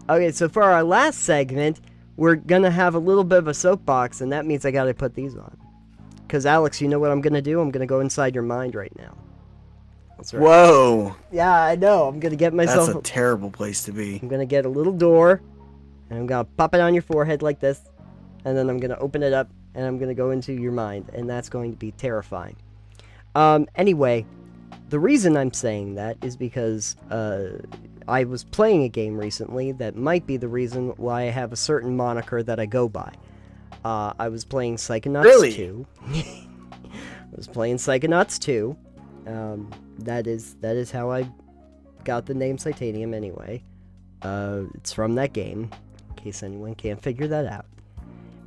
Okay, so for our last segment, we're gonna have a little bit of a soapbox, and that means I gotta put these on. Because, Alex, you know what I'm gonna do? I'm gonna go inside your mind right now. That's right. Whoa, Yeah, I know. I'm gonna get that's a myself. terrible place to be. I'm gonna get a little door, and I'm gonna pop it on your forehead like this, and then I'm gonna open it up, and I'm gonna go into your mind, and that's going to be terrifying. Anyway, the reason I'm saying that is because I was playing a game recently that might be the reason why I have a certain moniker that I go by. I was playing Psychonauts Really? 2. I was playing Psychonauts 2. That is how I got the name Titanium anyway. It's from that game, in case anyone can't figure that out.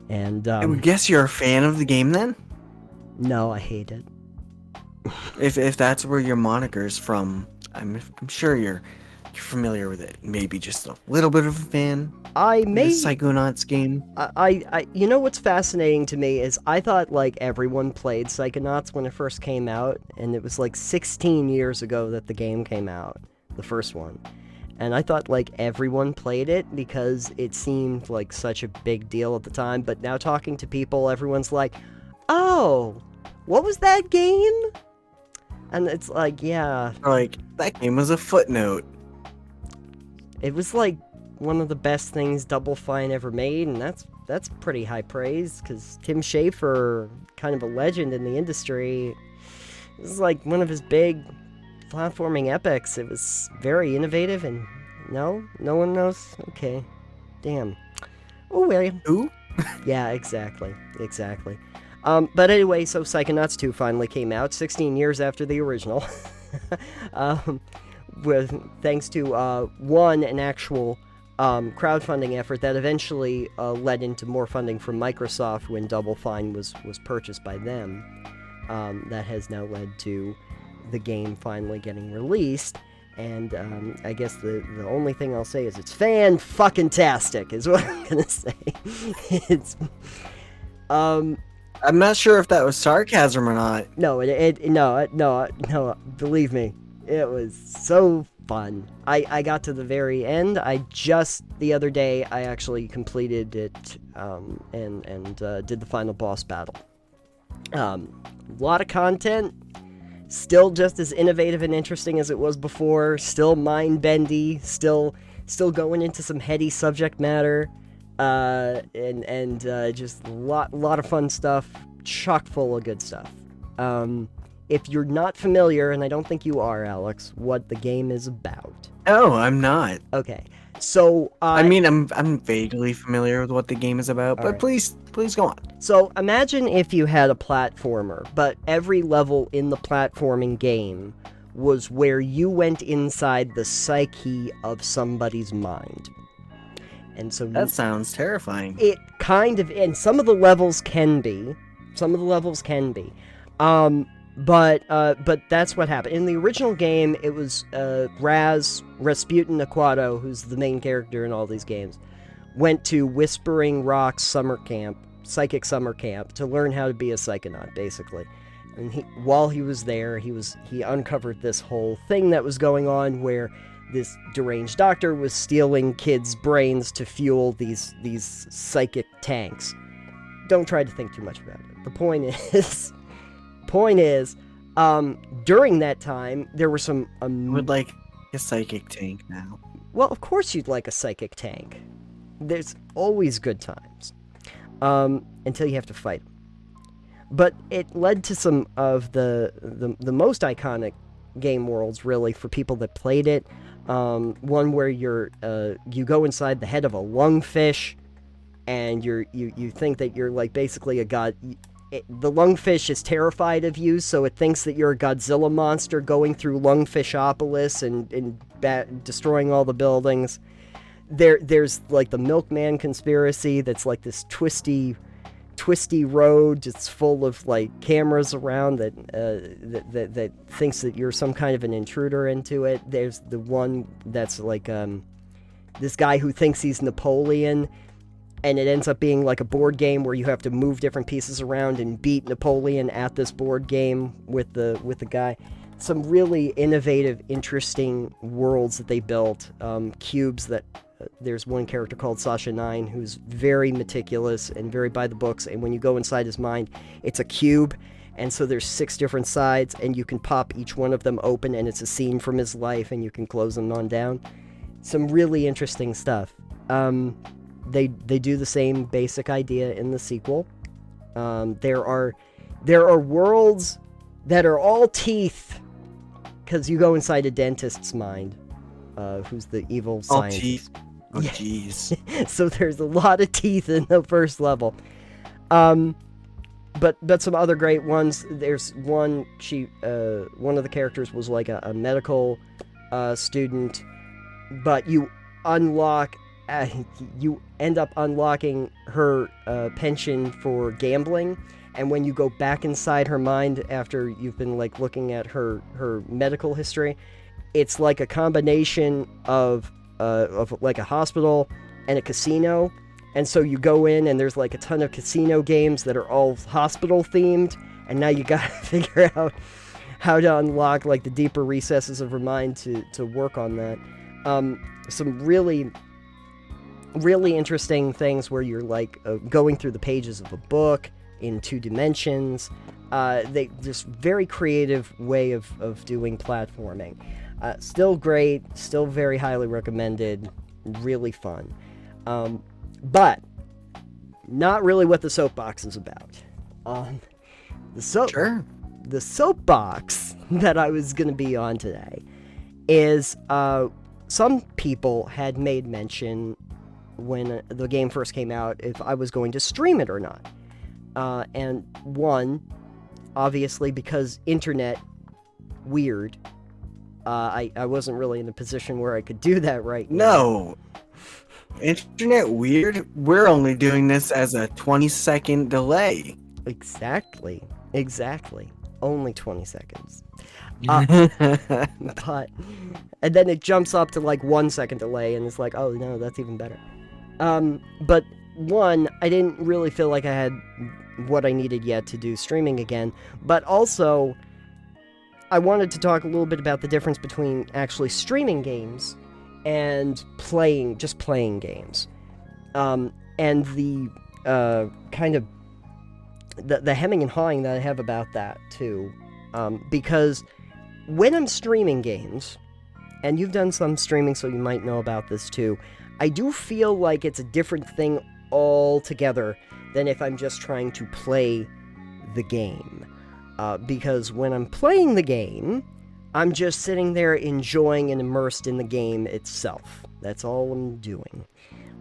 And I would guess you're a fan of the game then? no, I hate it. If that's where your moniker's from, I'm sure you're familiar with it. Maybe just a little bit of a fan. I The may Psychonauts game. you know what's fascinating to me is I thought like everyone played Psychonauts when it first came out, and it was like 16 years ago that the game came out, the first one. And I thought like everyone played it because it seemed like such a big deal at the time, but now talking to people, everyone's like, "Oh, what was that game?" And it's like, yeah, Like, that game was a footnote. it was like one of the best things Double Fine ever made, and that's pretty high praise because Tim Schafer, kind of a legend in the industry, this is like one of his big platforming epics. It was very innovative, and no one knows. Okay, damn. Oh, William. Who? Yeah, exactly. But anyway, so Psychonauts 2 finally came out 16 years after the original. With thanks to an actual crowdfunding effort that eventually led into more funding from Microsoft when Double Fine was purchased by them. That has now led to the game finally getting released. And I guess the only thing I'll say is it's fan-fucking-tastic, is what I'm gonna say. It's I'm not sure if that was sarcasm or not. no, no, believe me, it was so fun. I got to the very end. The other day, I actually completed it and did the final boss battle. A lot of content, still just as innovative and interesting as it was before, still mind-bendy, still going into some heady subject matter, and just a lot of fun stuff, chock full of good stuff. If you're not familiar, and I don't think you are, Alex, what the game is about. No, I'm not. Okay, so I mean, I'm vaguely familiar with what the game is about, but Alright. please go on. So imagine if you had a platformer, but every level in the platforming game was where you went inside the psyche of somebody's mind. And so That sounds terrifying. it kind of, and some of the levels can be. But that's what happened. In the original game, it was Rasputin Aquato, who's the main character in all these games, went to Whispering Rock psychic summer camp, to learn how to be a psychonaut, basically. And while he was there, he uncovered this whole thing that was going on where this deranged doctor was stealing kids' brains to fuel these psychic tanks. Don't try to think too much about it. The point is, during that time, there were some... I would like a psychic tank now. Well, of course you'd like a psychic tank. There's always good times. Until you have to fight. But it led to some of the most iconic game worlds, really, for people that played it. One where you go inside the head of a lungfish, and you think that you're like basically a god. The lungfish is terrified of you, so it thinks that you're a Godzilla monster going through Lungfishopolis and destroying all the buildings. There's like the Milkman conspiracy that's like this twisty road. It's full of like cameras around that thinks that you're some kind of an intruder into it. There's the one that's like this guy who thinks he's Napoleon, and it ends up being like a board game where you have to move different pieces around and beat Napoleon at this board game with the guy. Some really innovative, interesting worlds that they built, cubes that there's one character called Sasha 9 who's very meticulous and very by the books, and when you go inside his mind, it's a cube, and so there's 6 different sides, and you can pop each one of them open, and it's a scene from his life, and you can close them on down. Some really interesting stuff. They do the same basic idea in the sequel. There are worlds that are all teeth, because you go inside a dentist's mind, who's the evil scientist. Teeth. Oh, jeez. So there's a lot of teeth in the first level. But some other great ones. There's one, one of the characters was like a medical student, but you end up unlocking her penchant for gambling, and when you go back inside her mind after you've been like looking at her medical history, it's like a combination of like a hospital and a casino. And so you go in and there's like a ton of casino games that are all hospital themed, and now you gotta figure out how to unlock like the deeper recesses of her mind to work on that. Some really interesting things where you're like going through the pages of a book in 2 dimensions. They just very creative way of doing platforming. Still great, still very highly recommended, really fun. But not really what the Soapbox is about. The Soapbox that I was going to be on today is some people had made mention when the game first came out if I was going to stream it or not. And one, obviously because internet weird, I wasn't really in a position where I could do that right now. No. Internet weird? We're only doing this as a 20-second delay. Exactly. Only 20 seconds. But, and then it jumps up to like 1 second delay, and it's like, oh no, that's even better. But one, I didn't really feel like I had what I needed yet to do streaming again, but also I wanted to talk a little bit about the difference between actually streaming games and just playing games. And the kind of the hemming and hawing that I have about that too. Because when I'm streaming games, and you've done some streaming so you might know about this too, I do feel like it's a different thing altogether than if I'm just trying to play the game. Because when I'm playing the game, I'm just sitting there enjoying and immersed in the game itself. That's all I'm doing.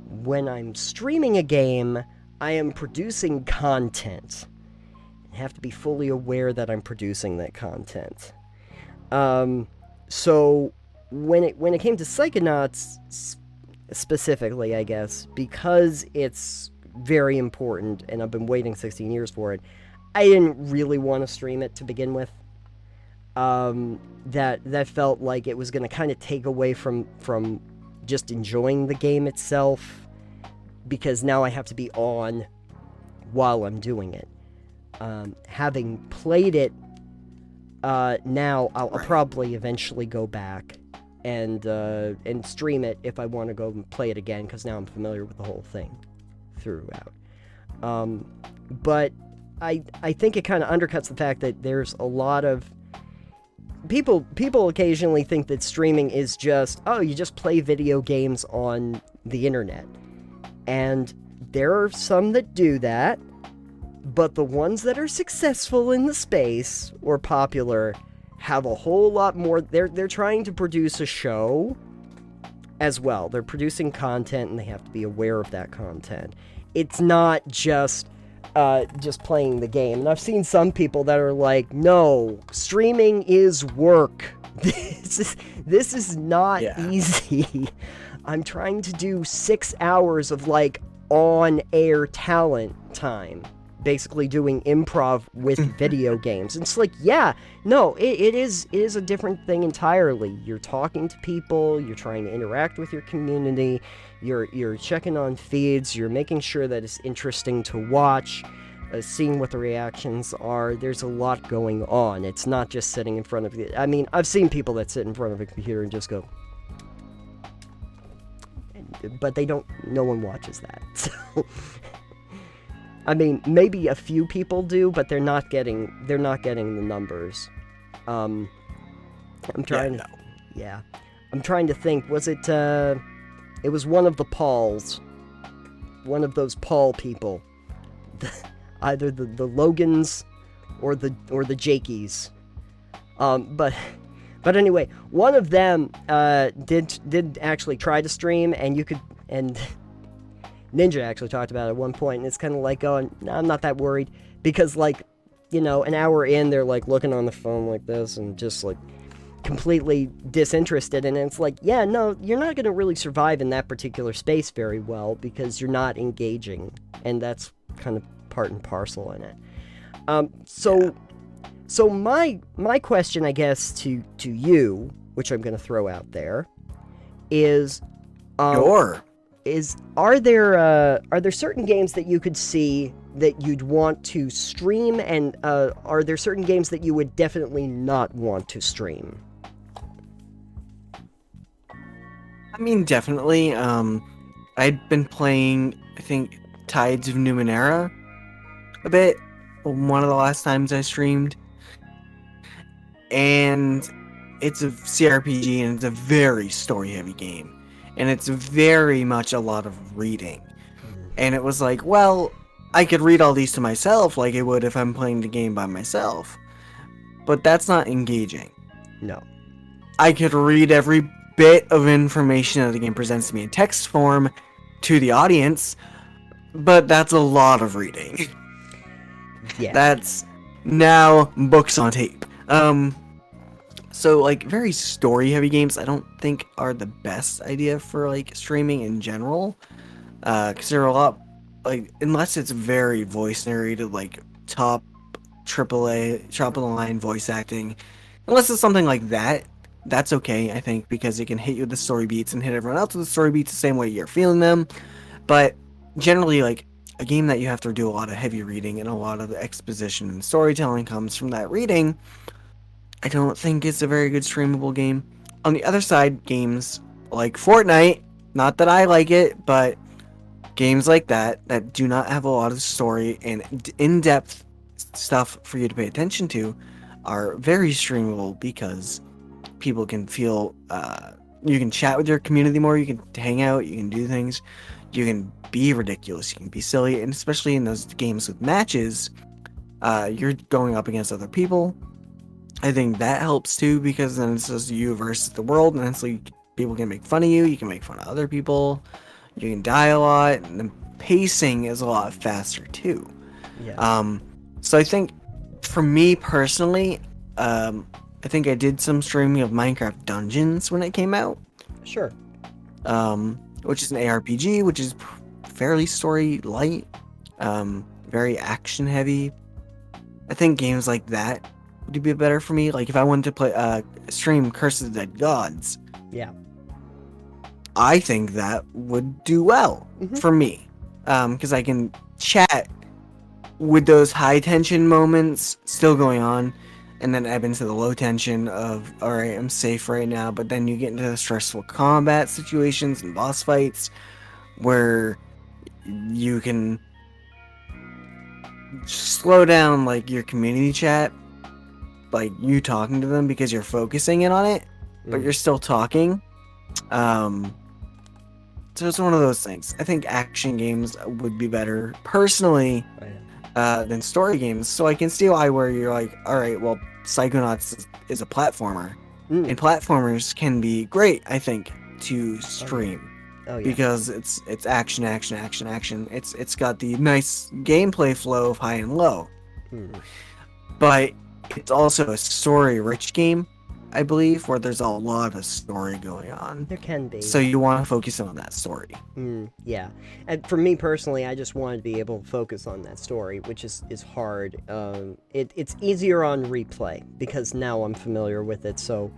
When I'm streaming a game, I am producing content. I have to be fully aware that I'm producing that content. So when it came to Psychonauts specifically, I guess, because it's very important and I've been waiting 16 years for it, I didn't really want to stream it to begin with. That felt like it was going to kind of take away from just enjoying the game itself, because now I have to be on while I'm doing it. Having played it, now I'll probably eventually go back and stream it if I want to go and play it again, because now I'm familiar with the whole thing throughout. But I think it kind of undercuts the fact that there's a lot of people occasionally think that streaming is just, oh, you just play video games on the internet. And there are some that do that, but the ones that are successful in the space or popular have a whole lot more. They're trying to produce a show as well. They're producing content, and they have to be aware of that content. It's not just playing the game. And I've seen some people that are like, no, streaming is work. This is not easy. I'm trying to do 6 hours of like on-air talent time, basically doing improv with video games. And it's like, yeah, no, it is a different thing entirely. You're talking to people, you're trying to interact with your community, you're checking on feeds, you're making sure that it's interesting to watch, seeing what the reactions are. There's a lot going on. It's not just sitting in front of you. I mean, I've seen people that sit in front of a computer and just go, but they don't. No one watches that. So, I mean, maybe a few people do, but they're not getting the numbers. I'm trying to. Yeah, I'm trying to think. Was it? It was one of the Pauls. One of those Paul people. Either the Logans or the Jakeys. But anyway, one of them did actually try to stream, and Ninja actually talked about it at one point, and it's kind of like going, no, I'm not that worried, because like, you know, an hour in, they're like looking on the phone like this and just like completely disinterested, and it's like, yeah, no, you're not going to really survive in that particular space very well because you're not engaging, and that's kind of part and parcel in it. So my question, I guess, to you, which I'm going to throw out there, is, are there certain games that you could see that you'd want to stream, and are there certain games that you would definitely not want to stream? I mean, definitely. I'd been playing, I think, Tides of Numenera a bit. One of the last times I streamed. And it's a CRPG, and it's a very story-heavy game. And it's very much a lot of reading. And it was like, well, I could read all these to myself like I would if I'm playing the game by myself. But that's not engaging. No. I could read every bit of information that the game presents to me in text form to the audience, but that's a lot of reading. Yeah. That's now books on tape. So like very story heavy games I don't think are the best idea for like streaming in general. Cause there are a lot, like, unless it's very voice narrated, like top AAA, top of the line voice acting, unless it's something like that, that's okay, I think, because it can hit you with the story beats and hit everyone else with the story beats the same way you're feeling them. But generally, like, a game that you have to do a lot of heavy reading and a lot of the exposition and storytelling comes from that reading, I don't think it's a very good streamable game. On the other side, games like Fortnite, not that I like it, but games like that do not have a lot of story and in-depth stuff for you to pay attention to are very streamable because people can feel, you can chat with your community more, you can hang out, you can do things, you can be ridiculous, you can be silly, and especially in those games with matches, you're going up against other people. I think that helps too, because then it's just you versus the world, and it's like people can make fun of you, you can make fun of other people, you can die a lot, and the pacing is a lot faster too. Yeah. So I think for me personally, I think I did some streaming of Minecraft Dungeons when it came out. Sure. Which is an ARPG, which is fairly story light, very action heavy. I think games like that would be better for me. Like if I wanted to play stream Curse of the Dead Gods. Yeah. I think that would do well for me. Because I can chat with those high tension moments still going on, and then ebb into the low tension of, alright, I'm safe right now, but then you get into the stressful combat situations and boss fights where you can slow down like your community chat, like you talking to them because you're focusing in on it, but you're still talking. So it's one of those things. I think action games would be better personally than story games. So I can see why where you're like, all right, well, Psychonauts is a platformer, and platformers can be great, I think, to stream. Oh, yeah. Because it's action. It's got the nice gameplay flow of high and low, but it's also a story-rich game, I believe, where there's a lot of story going on. There can be. So you want to focus on that story. Yeah. And for me personally, I just want to be able to focus on that story, which is hard. It's easier on replay because now I'm familiar with it, so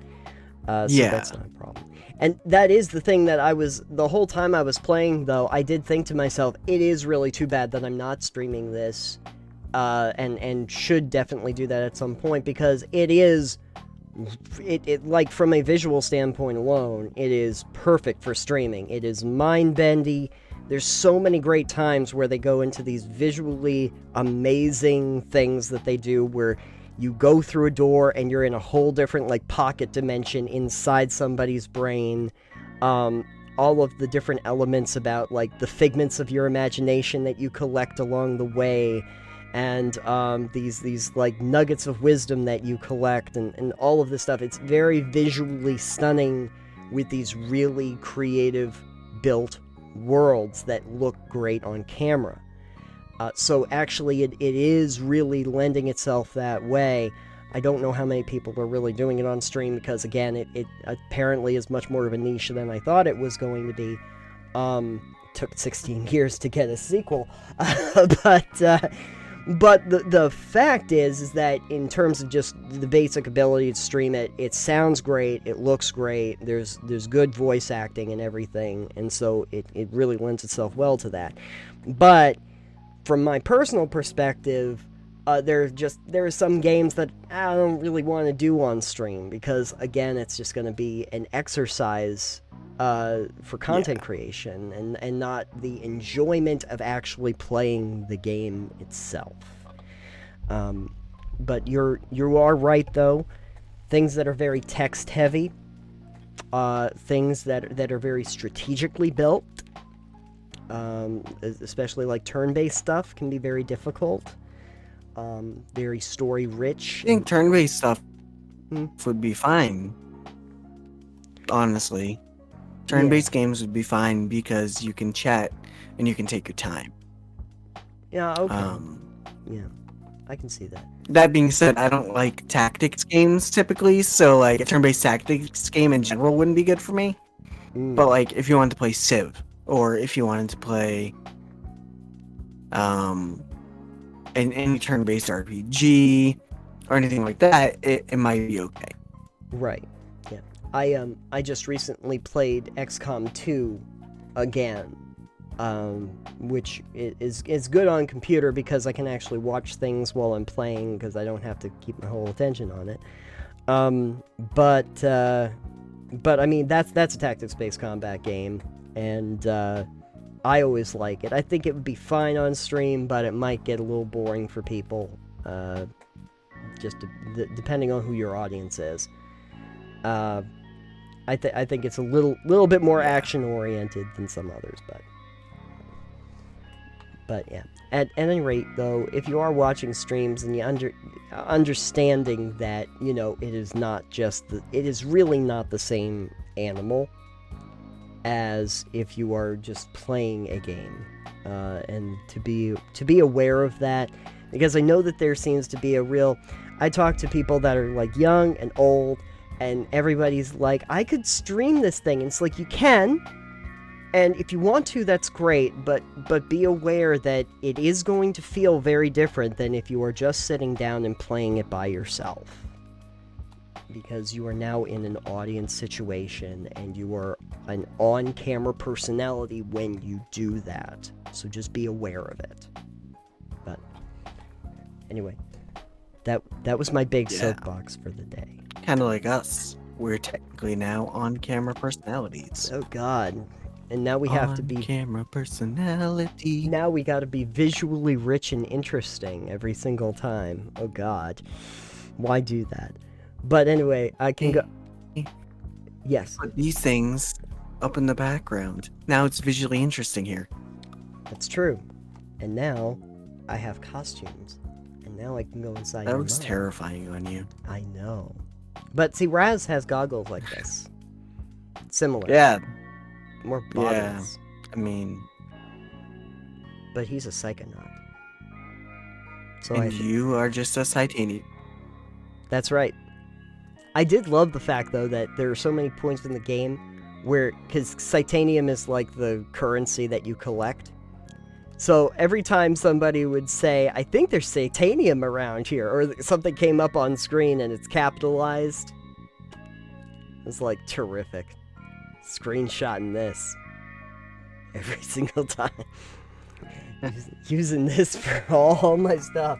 that's not a problem. And that is the thing that the whole time I was playing, though, I did think to myself, it is really too bad that I'm not streaming this, and should definitely do that at some point, because it is it like from a visual standpoint alone, it is perfect for streaming. It is mind-bendy. There's so many great times where they go into these visually amazing things that they do where you go through a door and you're in a whole different like pocket dimension inside somebody's brain. All of the different elements about like the figments of your imagination that you collect along the way, and these like nuggets of wisdom that you collect, and all of this stuff. It's very visually stunning with these really creative built worlds that look great on camera. So actually it is really lending itself that way. I don't know how many people are really doing it on stream because, again, it apparently is much more of a niche than I thought it was going to be. Took 16 years to get a sequel. But the fact is that in terms of just the basic ability to stream it, it sounds great, it looks great, there's good voice acting and everything, and so it really lends itself well to that. But from my personal perspective, there are some games that I don't really want to do on stream because, again, it's just going to be an exercise for content creation and not the enjoyment of actually playing the game itself. But you are right, though. Things that are very text heavy, things that are very strategically built, especially like turn-based stuff, can be very difficult. Very story rich. I think turn-based stuff would be fine. Honestly, turn-based games would be fine because you can chat and you can take your time. Yeah. Okay. Yeah, I can see that. That being said, I don't like tactics games typically, so like a turn-based tactics game in general wouldn't be good for me. But like if you wanted to play Civ, or if you wanted to play any turn-based RPG or anything like that, it might be okay. Right. Yeah. I just recently played XCOM 2 again, which is good on computer because I can actually watch things while I'm playing because I don't have to keep my whole attention on it. But I mean that's a tactics-based combat game, and I always like it. I think it would be fine on stream, but it might get a little boring for people, depending on who your audience is. I think it's a little bit more action-oriented than some others, but yeah. At any rate, though, if you are watching streams and you understanding that, you know, it is really not the same animal as if you are just playing a game, and to be aware of that, because I know that there seems to be I talk to people that are like young and old, and everybody's like, I could stream this thing, and it's like, you can, and if you want to, that's great, but be aware that it is going to feel very different than if you are just sitting down and playing it by yourself. Because you are now in an audience situation, and you are an on-camera personality when you do that. So just be aware of it. But anyway, that was my big soapbox for the day. Kind of like us. We're technically now on-camera personalities. Oh God. And now we have to be on-camera personality. Now we got to be visually rich and interesting every single time. Oh God. Why do that? But anyway, I can go. Yes. Put these things up in the background. Now it's visually interesting here. That's true. And now I have costumes. And now I can go inside. That looks terrifying on you. I know. But see, Raz has goggles like this. Similar. Yeah. More bodies. I mean. But he's a psychonaut. So and you are just a Psychonauts. That's right. I did love the fact, though, that there are so many points in the game where, because Titanium is like the currency that you collect. So every time somebody would say, I think there's Titanium around here, or something came up on screen and it's capitalized, it's like terrific. Screenshotting this every single time. Using this for all my stuff.